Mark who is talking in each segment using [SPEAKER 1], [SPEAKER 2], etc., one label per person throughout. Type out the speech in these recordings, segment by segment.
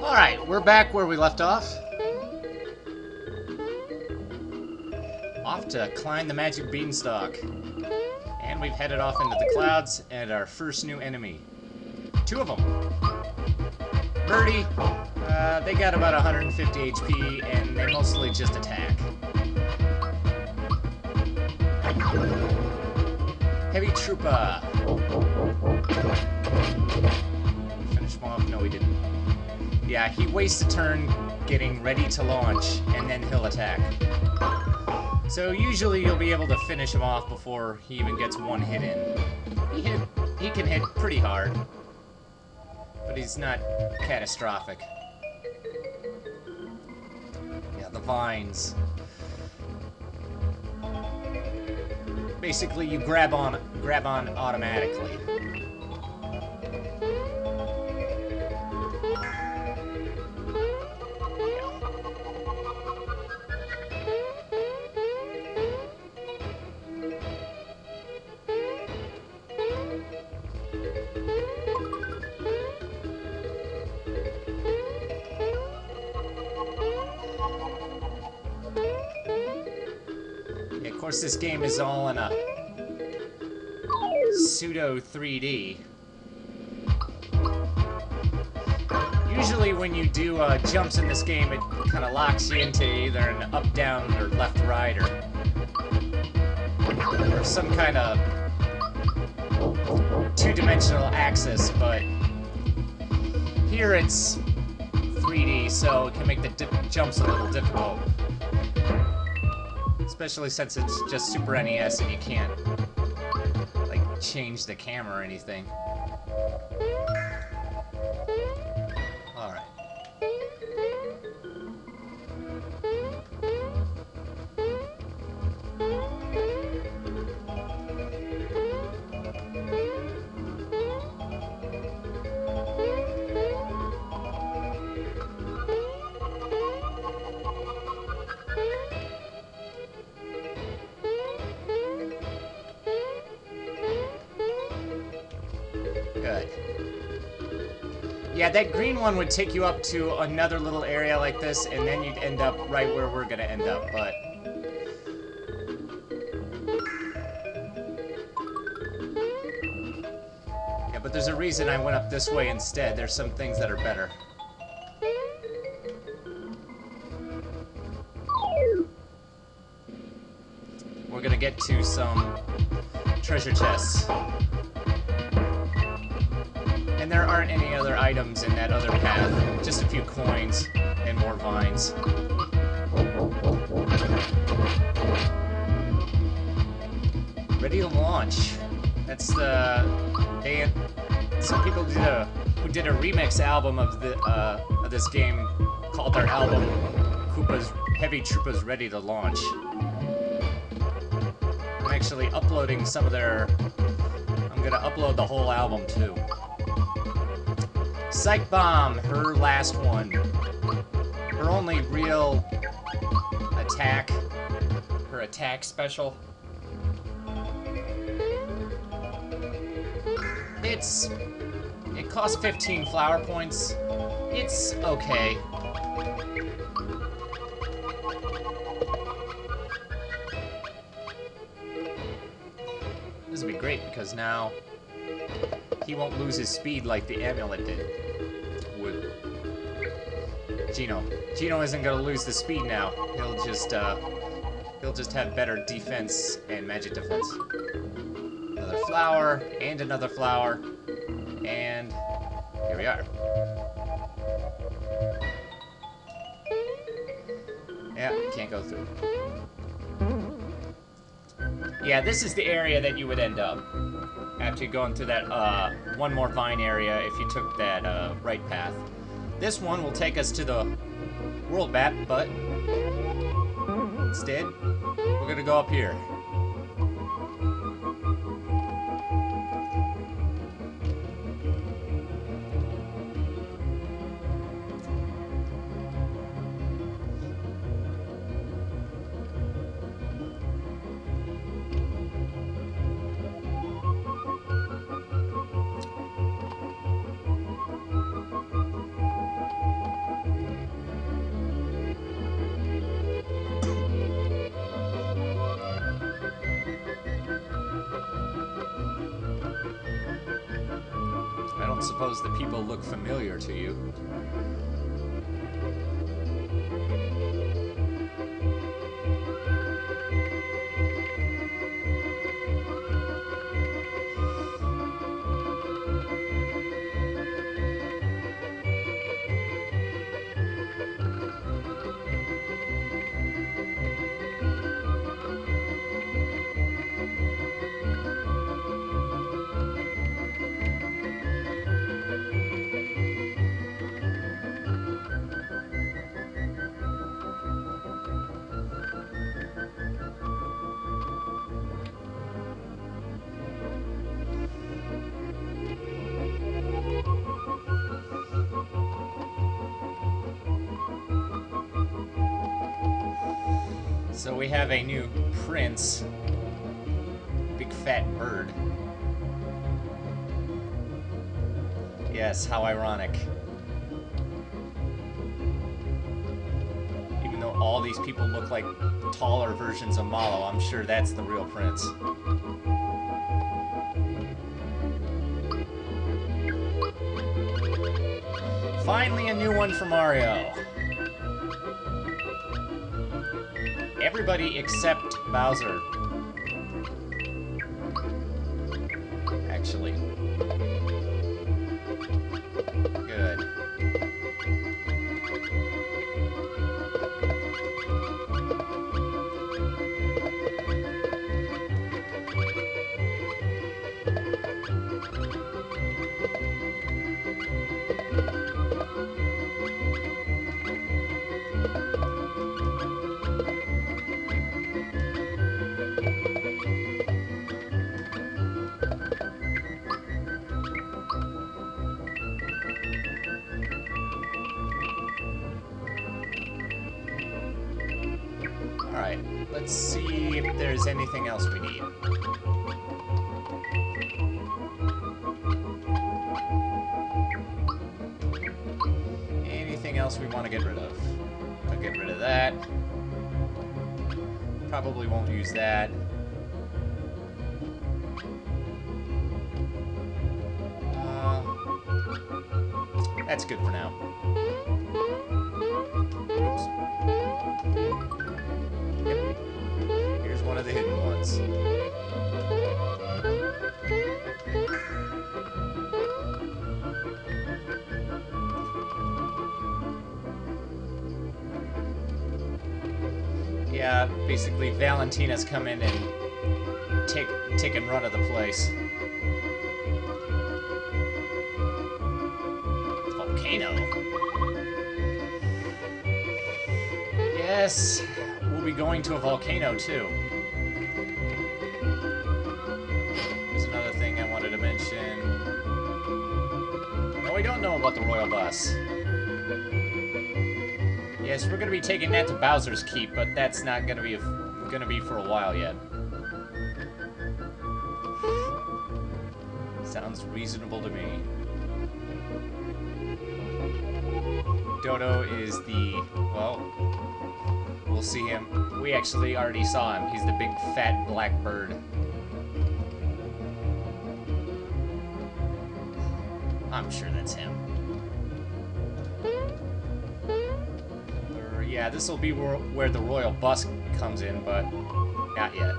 [SPEAKER 1] Alright, we're back where we left off. Off to climb the magic beanstalk. And we've headed off into the clouds and our first new enemy. Two of them. Birdy, they got about 150 HP and they mostly just attack. Heavy Troopa. Finish him off? No, we didn't. Yeah, he wastes a turn getting ready to launch, and then he'll attack. So usually you'll be able to finish him off before he even gets one hit in. He can hit pretty hard, but he's not catastrophic. Yeah, the vines. Basically, you grab on automatically. Of course, this game is all in a pseudo 3D. Usually when you do jumps in this game, it kind of locks you into either an up, down, or left, right, or some kind of two-dimensional axis, but here it's 3D, so it can make the jumps a little difficult. Especially since it's just Super NES and you can't, like, change the camera or anything. Alright. Good. Yeah, that green one would take you up to another little area like this, and then you'd end up right where we're gonna end up, but... Yeah, but there's a reason I went up this way instead. There's some things that are better. We're gonna get to some treasure chests. And there aren't any other items in that other path. Just a few coins and more vines. Ready to launch. That's the... some people who did a remix album of this game called their album Heavy Troopa's Ready to Launch. I'm actually uploading some of their... I'm gonna upload the whole album too. Psych Bomb, her last one. Her only real attack. Her attack special. It costs 15 flower points. It's okay. This would be great because now he won't lose his speed like the amulet did. With Gino. Gino isn't gonna lose the speed now. He'll just have better defense and magic defense. Another flower, and another flower, and here we are. Yeah, can't go through. Yeah, this is the area that you would end up. After going through that one more vine area if you took that right path. This one will take us to the world map, but instead, we're gonna go up here. suppose the people look familiar to you. So we have a new prince. Big fat bird. Yes, how ironic. Even though all these people look like taller versions of Malo, I'm sure that's the real prince. Finally a new one for Mario. Everybody except Bowser. Actually. Good. Alright, let's see if there's anything else we need. Anything else we want to get rid of? I'll get rid of that. Probably won't use that. That's good for now. Oops. Yep. Here's one of the hidden ones. Yeah, basically Valentina's come in and taken run of the place. Volcano. Yes, we'll be going to a volcano too. There's another thing I wanted to mention. No, we don't know about the royal bus. Yes, we're gonna be taking that to Bowser's Keep, but that's not gonna be for a while yet. Sounds reasonable to me. Dodo is the, well, we'll see him. We actually already saw him. He's the big fat black bird. I'm sure that's him. Yeah, this will be where the royal bus comes in, but not yet.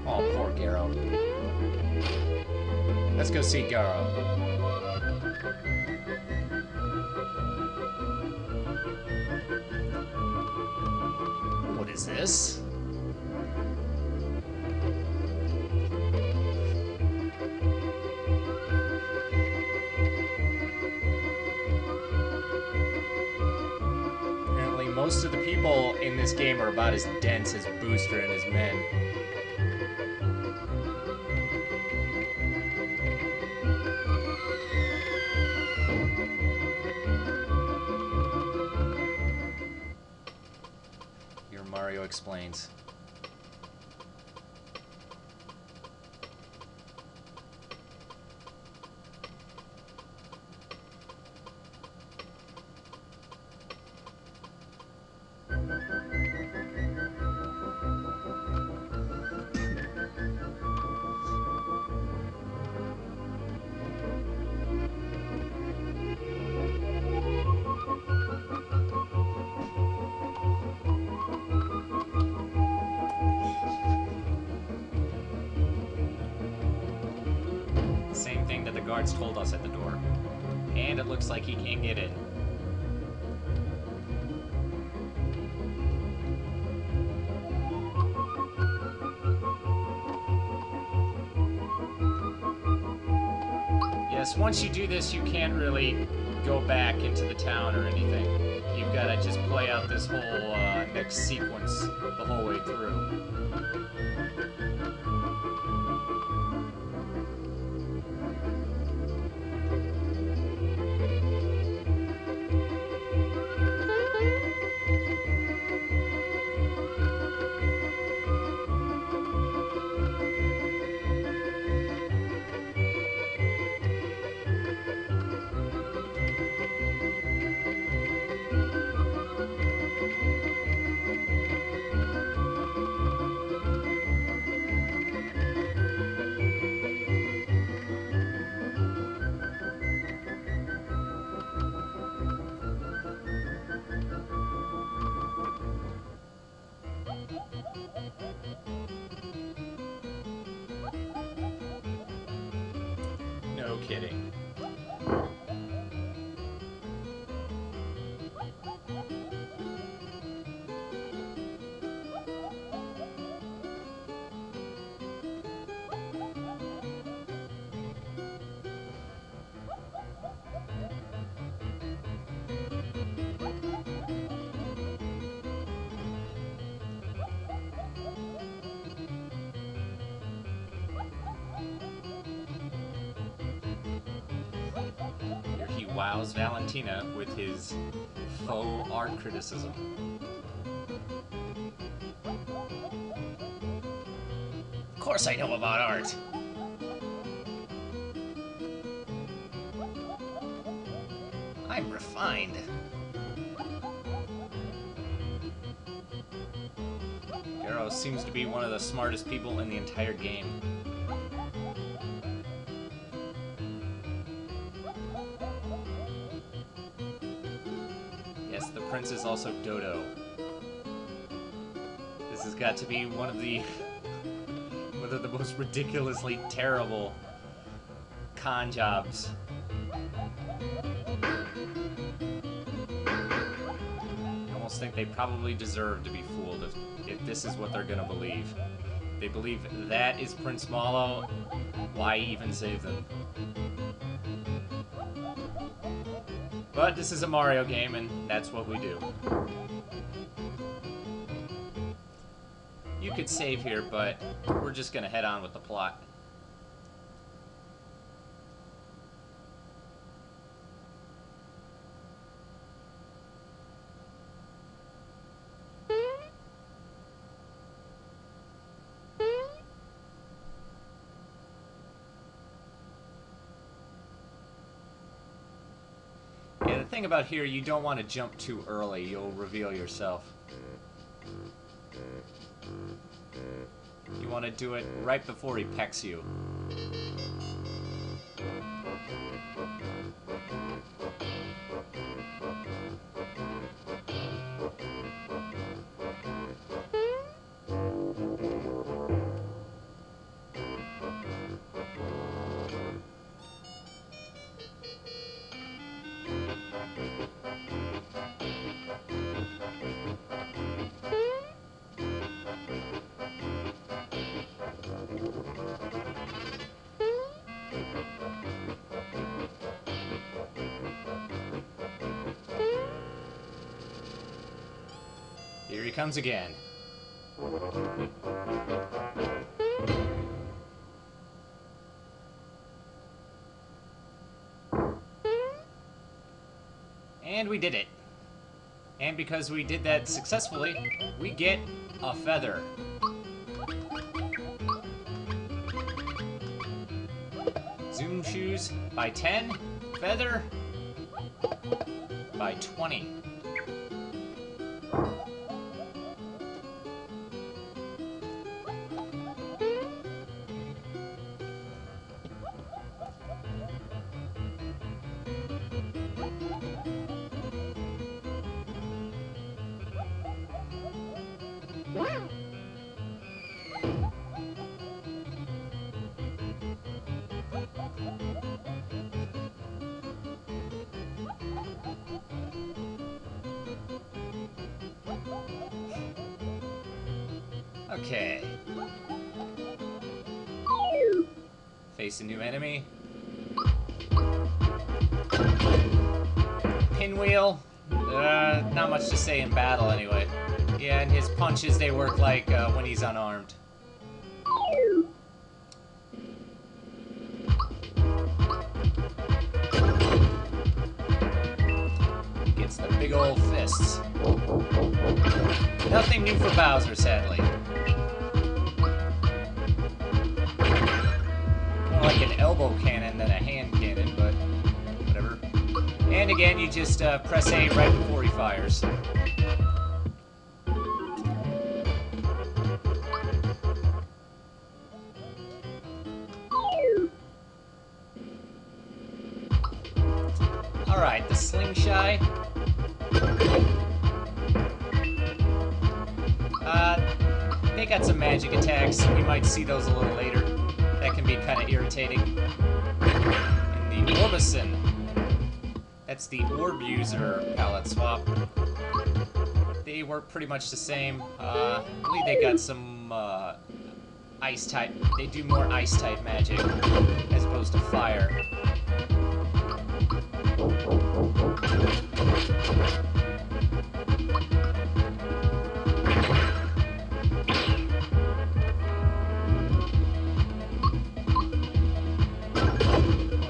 [SPEAKER 1] Oh, poor Garo. Let's go see Garo. What is this? Most of the people in this game are about as dense as Booster and his men. Here Mario explains. Same thing that the guards told us at the door. And it looks like he can't get in. Yes, once you do this, you can't really go back into the town or anything. You've got to just play out this whole next sequence the whole way through. No kidding. Here he wows Valentina with his faux art criticism. Of course I know about art! I'm refined. Garo seems to be one of the smartest people in the entire game. Yes, the prince is also Dodo. This has got to be one of the most ridiculously terrible con jobs. I almost think they probably deserve to be fooled if this is what they're gonna believe. They believe that is Prince Mallow, why even save them? But this is a Mario game, and that's what we do. You could save here, but we're just gonna head on with the plot. Yeah, the thing about here, you don't want to jump too early. You'll reveal yourself. You want to do it right before he pecks you. Here he comes again. And we did it. And because we did that successfully, we get a feather. Zoom shoes by 10, feather by 20. Okay. Face a new enemy. Pinwheel. Not much to say in battle anyway. Yeah, and his punches, they work like when he's unarmed. Gets the big old fists. Nothing new for Bowser, sadly. More like an elbow cannon than a hand cannon, but whatever. And again, you just press A right before he fires. Alright, the Sling Shy. They got some magic attacks. We might see those a little later. That can be kind of irritating. And the Orbison. That's the Orb User palette swap. They work pretty much the same. I believe they got some ice type. They do more ice type magic as opposed to fire.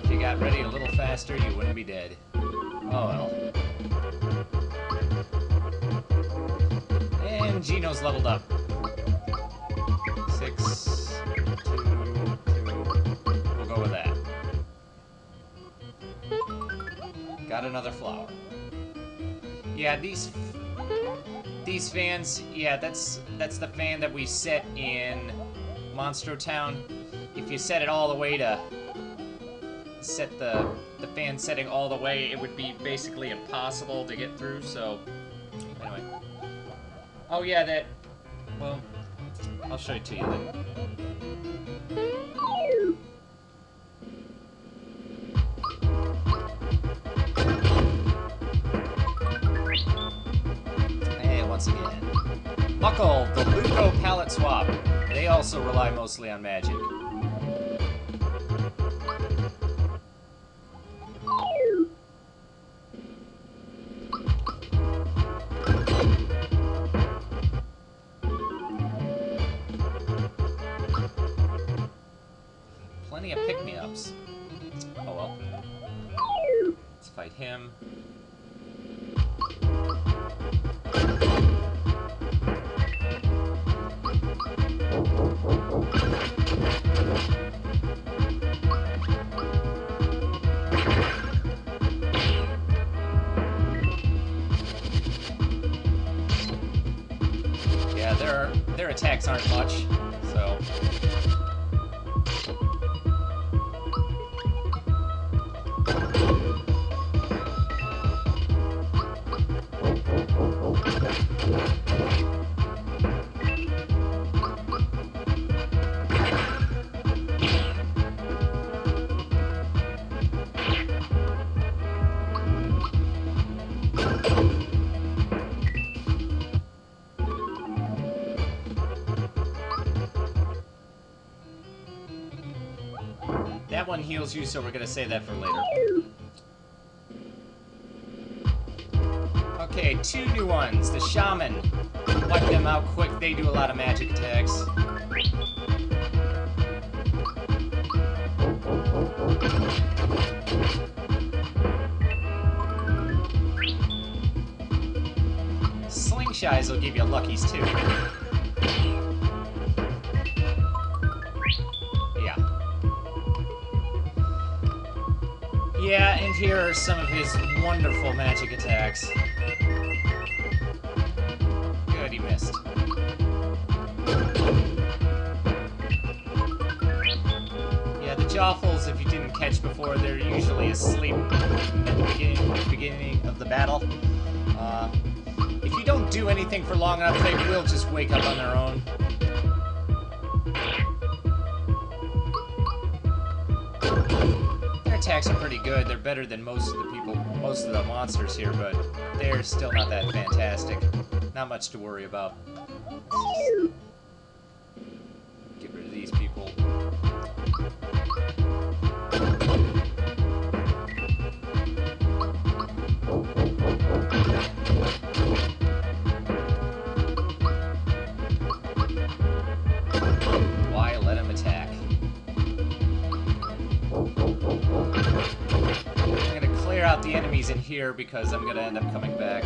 [SPEAKER 1] If you got ready a little faster, you wouldn't be dead. Oh well. And Gino's leveled up. 6, 2, 2. We'll go with that. Got another flower. Yeah, these fans, yeah, that's the fan that we set in Monstro Town. If you set it all the way to set the fan setting all the way, it would be basically impossible to get through, so anyway. Oh yeah, that, well, I'll show it to you then. Once again. Muckle, the Luco palette swap. They also rely mostly on magic. Plenty of pick-me-ups. Oh well. Let's fight him. Yeah, their attacks aren't much, so. That one heals you, so we're gonna save that for later. Okay, 2 new ones. The Shaman. Wipe them out quick, they do a lot of magic attacks. Sling Shies will give you luckies too. Yeah, and here are some of his wonderful magic attacks. Good, he missed. Yeah, the Joffles, if you didn't catch before, they're usually asleep at the beginning of the battle. If you don't do anything for long enough, they will just wake up on their own. Attacks are pretty good. They're better than most of the monsters here, but they're still not that fantastic. Not much to worry about. Cool. Why let him attack? I'm gonna clear out the enemies in here because I'm gonna end up coming back.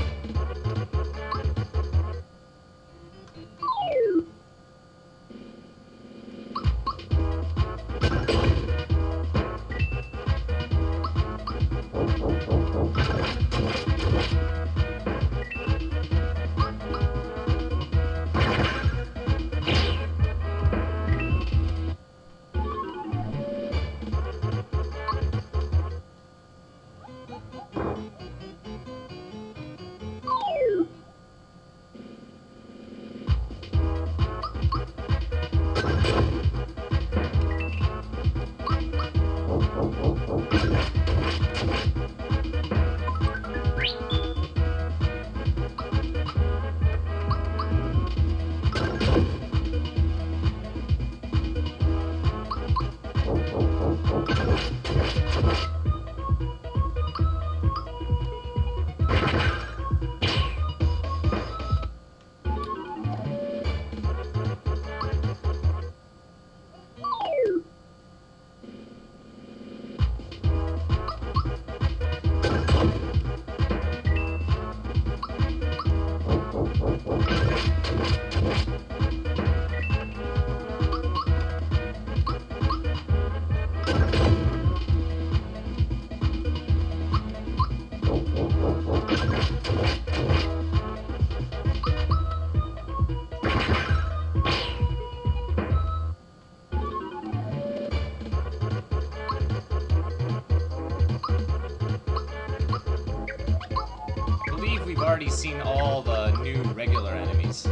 [SPEAKER 1] Already seen all the new regular enemies.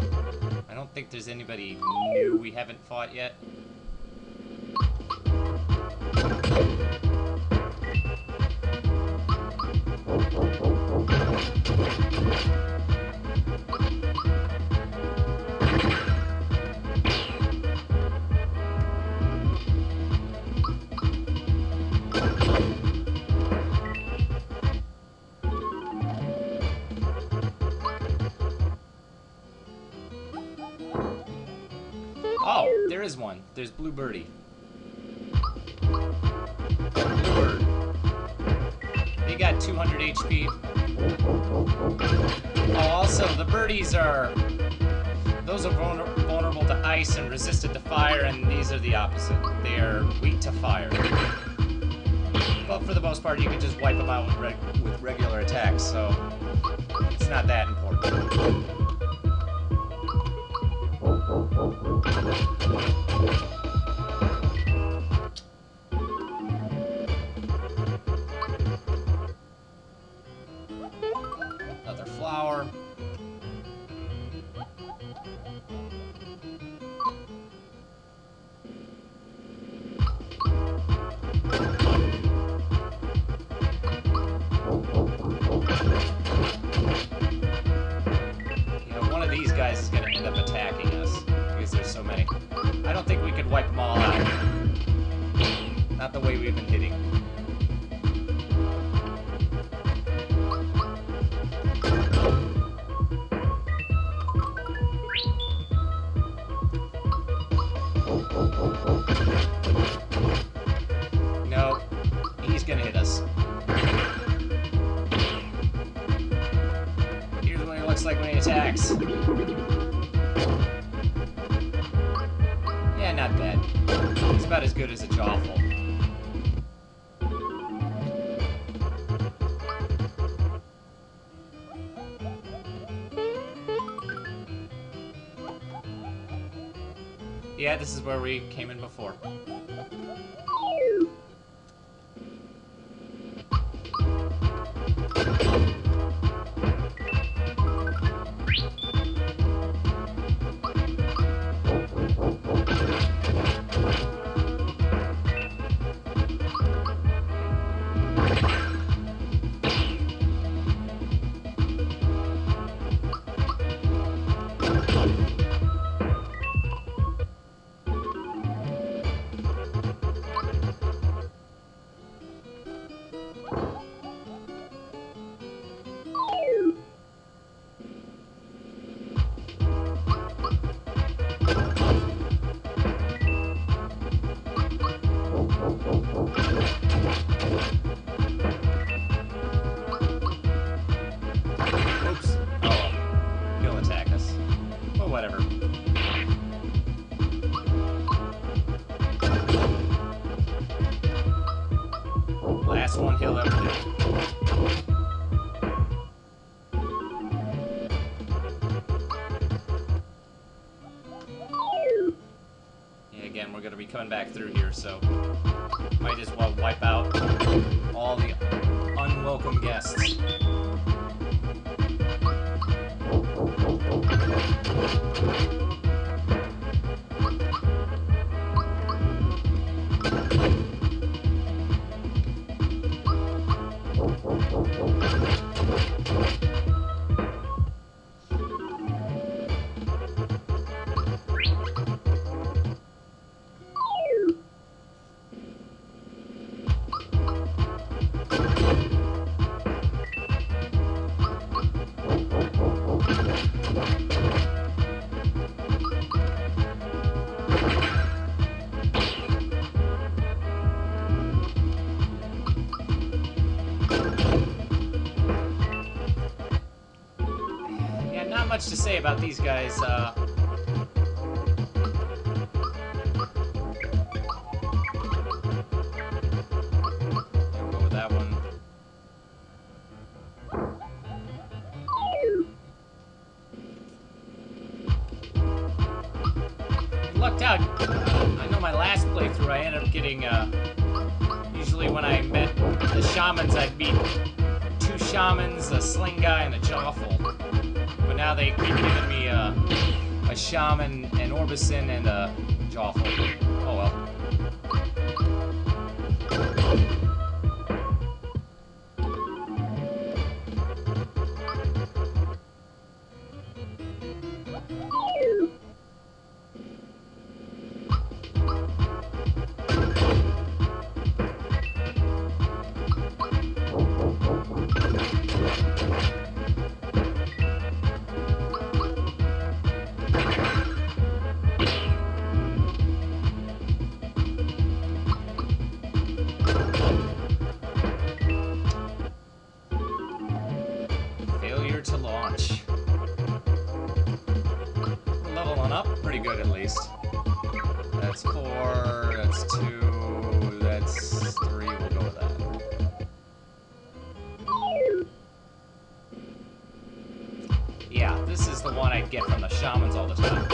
[SPEAKER 1] I don't think there's anybody new we haven't fought yet. Oh, there is one. There's Blue Birdy. Blue Bird. They got 200 HP. Oh, also, the birdies are... Those are vulnerable to ice and resistant to fire, and these are the opposite. They are weak to fire. But for the most part, you can just wipe them out with regular attacks, so it's not that important. Another flower. One of these guys is going to end up attacking us because there's so many. I don't think we could wipe them all out. Not the way we've been hitting. No, he's gonna hit us. Here's what he looks like when he attacks. Yeah, not bad. He's about as good as a Jawful. Yeah, this is where we came in before. will ever do. Yeah, again, we're gonna be coming back through here, so might as well wipe out all the unwelcome guests. Much to say about these guys. We'll go with that one. Lucked out. I know my last playthrough I ended up getting, usually when I met the shamans, I'd meet 2 shamans, a sling guy, and a jawful. But now they keep giving me a shaman, an Orbison, and a jawful. Oh well. To launch. We're leveling up pretty good at least. That's 4, that's 2, that's 3, we'll go with that. Yeah, this is the one I get from the shamans all the time.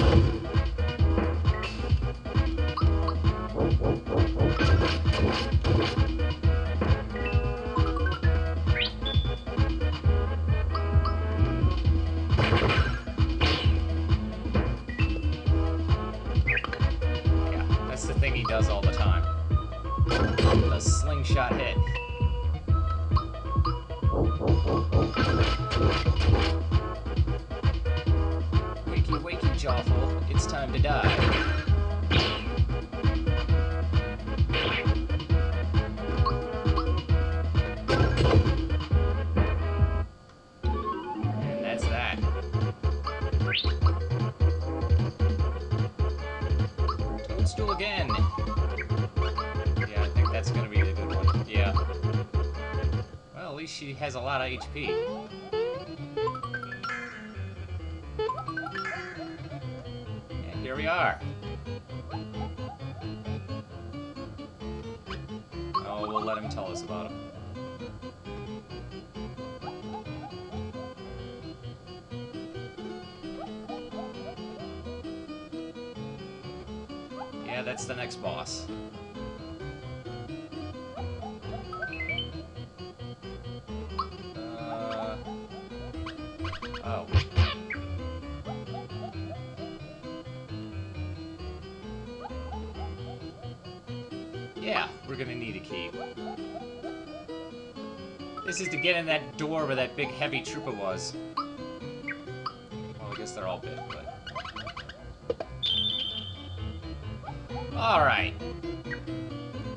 [SPEAKER 1] He does all the time. The slingshot hit. Wakey, wakey, Jawful. It's time to die. And that's that. Toadstool again. Yeah, I think that's gonna be the good one. Yeah. Well, at least she has a lot of HP. And here we are. Oh, we'll let him tell us about him. Yeah, that's the next boss. Oh. Yeah, we're gonna need a key. This is to get in that door where that big heavy Troopa was. Well, I guess they're all big, but... Alright.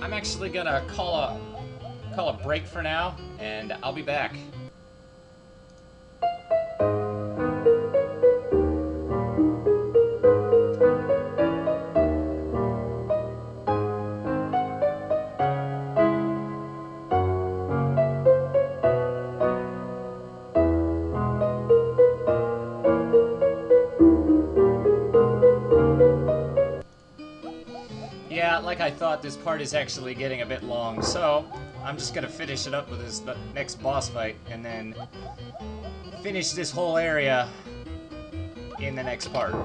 [SPEAKER 1] I'm actually gonna call a break for now, and I'll be back. like I thought, this part is actually getting a bit long, so I'm just gonna finish it up with this next boss fight, and then finish this whole area in the next part.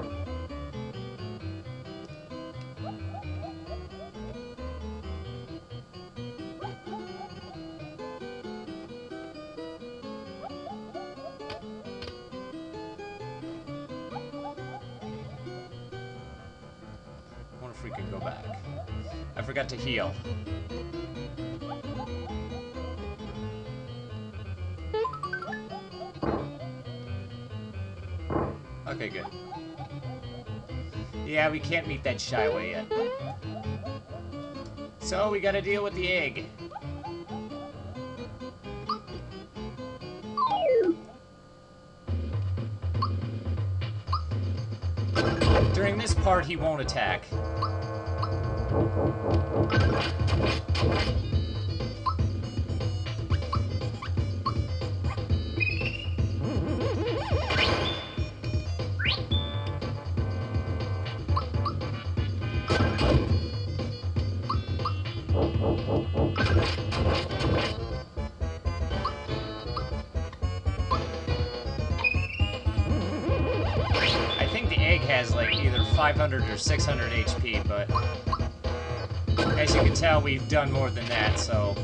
[SPEAKER 1] If we can go back. I forgot to heal. Okay, good. Yeah, we can't meet that Shyway yet. So we gotta deal with the egg. During this part, he won't attack. I think the egg has like either 500 or 600 HP, but as you can tell, we've done more than that, so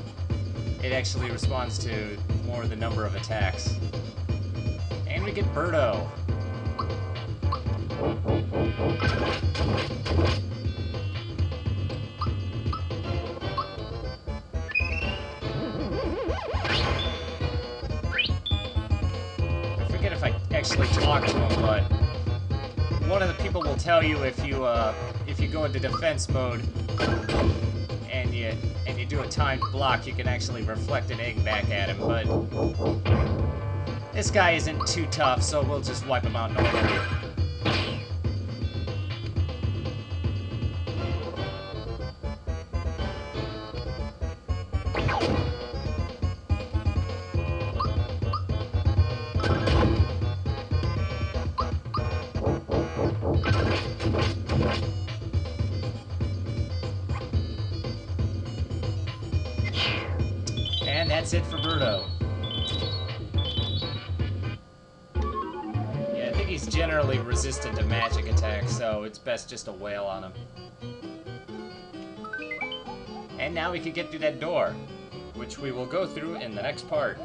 [SPEAKER 1] it actually responds to more of the number of attacks. And we get Birdo. I forget if I actually talked to him, but one of the people will tell you if you go into defense mode and you do a timed block, you can actually reflect an egg back at him, but this guy isn't too tough, so we'll just wipe him out normally. And that's it for Birdo. Yeah, I think he's generally resistant to magic attacks, so it's best just to wail on him. And now we can get through that door, which we will go through in the next part.